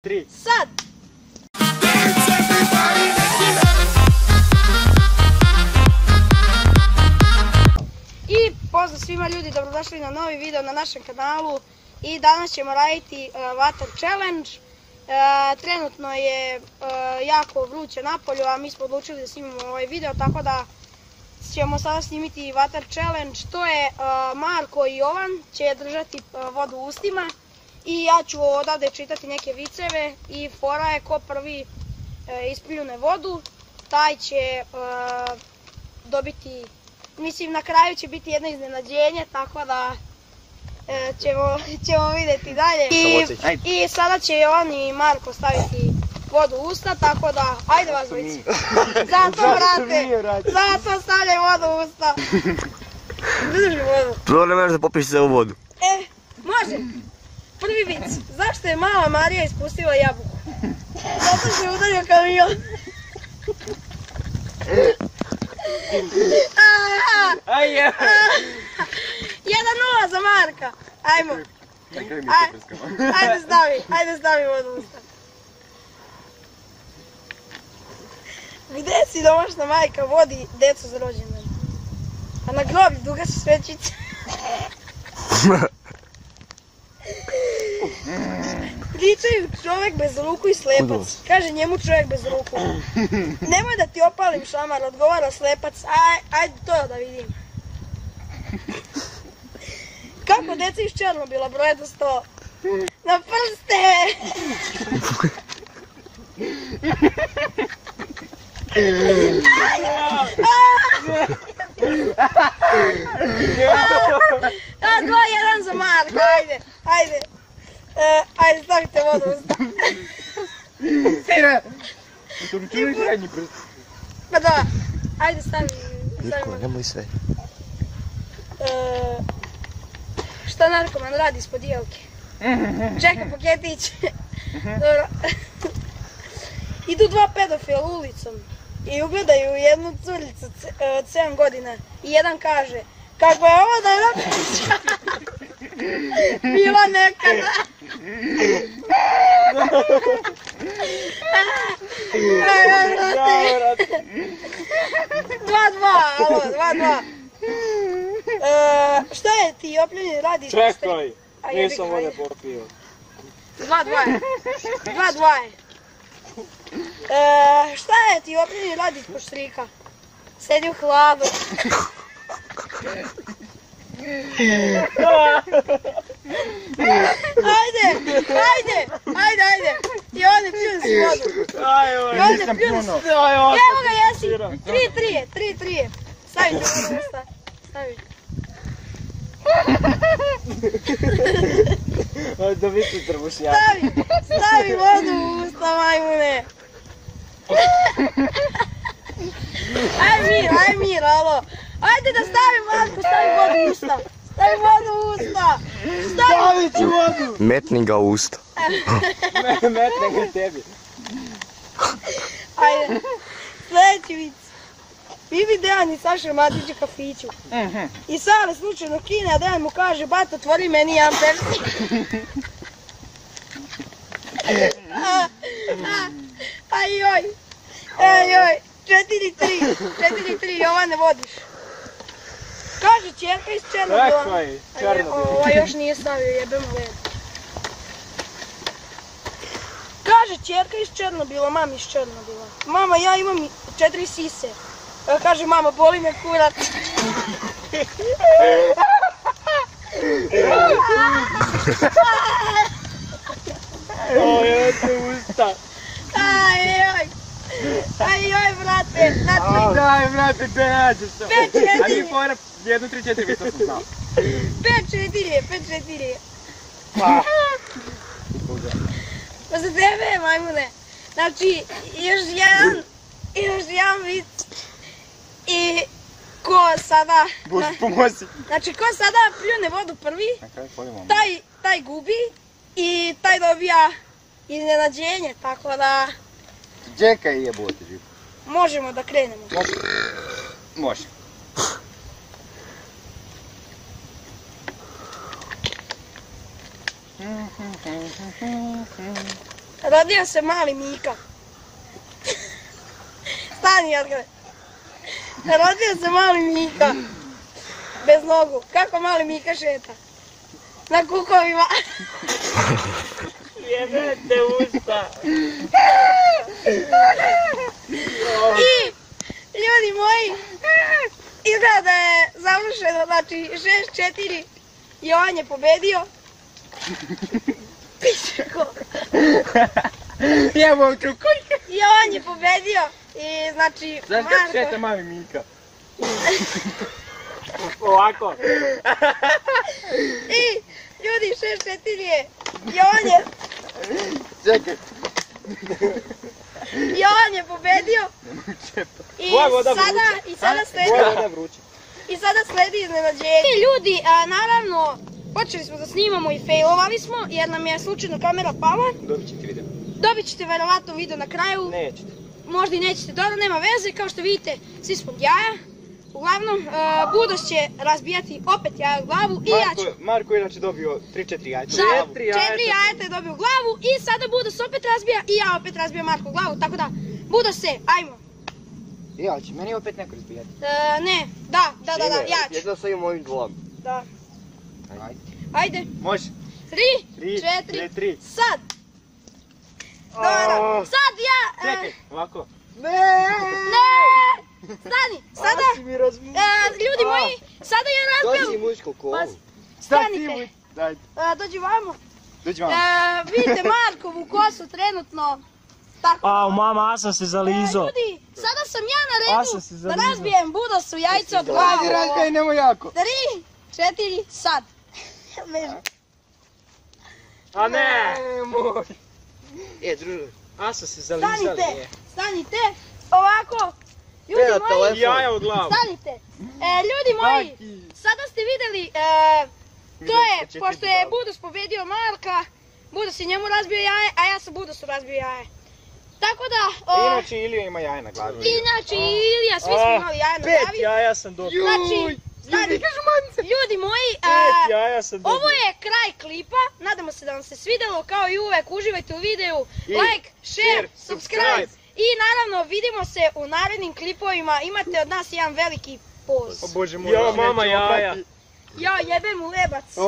3. Sad! I pozdrav svima ljudi, dobrodošli na novi video na našem kanalu. I danas ćemo raditi Water Challenge. Trenutno je jako vruće napolju, a mi smo odlučili da snimimo ovaj video, tako da ćemo sada snimiti Water Challenge. To je Marko i Jovan će držati vodu u ustima i ja ću odavde čitati neke viceve i fora je ko prvi ispljune vodu, taj će dobiti, mislim na kraju će biti jedno iznenađenje, tako da ćemo vidjeti dalje. I sada će Jovan i Marko staviti vodu u usta, tako da, ajde vas dvojici. Zato vrate, zato stavljaj vodu u usta. Drži vodu. Prvo ne možeš da popiš se u vodu. Može. Prvi vic, zašto je mala Marija ispustila jabuku? Zato se udario kamion. Ajde! 1-0 za Marka. Ajmo. Ajde stavi vodu u usta. Gde si domašna majka vodi decu za rođendan? A na groblju duga su svećice. Pričaju čovjek bez ruku i slepac. Kaže njemu čovjek bez ruku. Nemoj da ti opalim šamar, odgovara slepac. Ajde to da vidim. Kako deca iz Černobila broje do 100? Na prste! A, 2-1 za Marka, ajde. Ajde, stavite vodu u usta. Sire! To mi čuli srednji prst. Pa da, ajde stavi. Mirko, nemoj sve. Šta narkoman radi ispod jelke? Čeka paketić. Dobro. Idu dva pedofila ulicom i ugledaju jednu curicu od 7 godina i jedan kaže: kako je ovo da je bila nekada. Alo, 2-2. Šta je ti opljeni radiš? Čekaj, nisam vode popio. 2-2 je. Šta je ti opljeni radiš po štrika? Sedi u hladu. Ajde. I ovdje pljuni si vodu. Nisam pljuno. Evo ga jesi. 3-3 je. Stavi te vodu u usta. Stavi. Da vidi trbušnjak. Stavi vodu u usta, majmune. Aj mir, alo. Ajde da stavi Marko, stavi vodu u usta. Stavit ću vodu. Metni ga u usta. Metne ga tebi. Ajde. Sljedeći vic. Bibi Dejan i Saša Matić u kafiću. I Sara slučajno kine, a Dejan mu kaže: bato, otvori meni jedan Pepsi. Ajoj. 4-3, Jovane vodiš. Kaže čerka iz Černobila. Čekaj, Černobila. Ovo još nije stavio, jebemo led. Kaže čerka iz Černobila, mami iz Černobila: mama, ja imam 4 sise. Kaže mama: boli me kurac. Evo te usta. Ajoj, brate. Daj, brate, gde nađeš to? 5-4. Ajde, fora, 1-3-4, vi to sam znao. 5-4 je. Pa za tebe, majmune. Znači, još jedan vic. I ko sada... Bože, pomozi. Znači, ko sada pljune vodu prvi, taj gubi i taj dobija iznenađenje, tako da... Čekaj, jebote, živ. Možemo da krenemo. Može. Rodio se mali Mika. Stani, Edgare. Rodio se mali Mika. Bez nogu. Kako mali Mika šeta? Na kukovima. Jebete usta. I, ljudi moji, izgleda da je završeno, znači 6-4 i on je pobedio. Pičeko. Jebo čukuj. I on je pobedio i znači Znaš kako šeta Marko. mali Mika? Ovako. I ljudi 6-4 je i on je, Čekaj. i on je pobedio. I Moja voda sada sledi. Moja voda vruća. I sada sledi iznenađenje. Ljudi, naravno, počeli smo da snimamo i failovali smo jer nam je slučajno kamera pala. Dobit ćete video. Dobit ćete verovatno video na kraju, Nećete. možda i nećete, dobro, nema veze, kao što vidite, svi smo od jaja. Uglavnom, Budos će razbijati opet jaja u glavu i ja ću... Marko je inače dobio 3-4 jajeta. Da, 4 jajeta je dobio u glavu i sada Budos opet razbija i ja opet razbijam Marko u glavu, tako da, Budose, ajmo. Ja, će meni opet neko razbijati. Ne, da, ja ću. Jedno sa im ovim dvom. Da. Ajde. Ajde, Može. 3, 4, 3. sad. Dobro, sad ja... Čekaj, ovako. Ne! Stani, sada... Ljudi moji, sada ja Dođi razbijam... muško kolu. Stanite, Daj, dođi vamo. dođi vam. Vidite Markovu kosu trenutno. Tako. Au, mama, ja sam se zalizo. Ljudi, sada sam ja na Ja redu sam se da zalizao. razbijem Budosu jajce od Ajde, glavu. razbijaj, nemoj jako. 3, 4, sad. A ne! Nemoj. Druže. Ja sam se zalizali. Stanite, stanite. Ovako. Ljudi Gleda moji, telefon. Jaja u glavu. stanite. Ljudi moji, sada ste vidjeli, to je, pošto je Budos pobedio Marka, Budos je njemu razbio jaje, a ja sam Budosu razbio jaje. Tako da, Inače Ilija ima jaje na glavi. inače i Ilija, svi smo imali jaje na 5 glavi. jaja sam dobio. Znači, ljudi moji, 5 jaja sam dobio. ovo je kraj klipa, nadamo se da vam se svidjelo, kao i uvek, uživajte u videu, like, share, subscribe i naravno vidimo se u narednim klipovima, imate od nas jedan veliki poz. O Bože moj. Jo, mama, jaja. Ja jebem u lebac.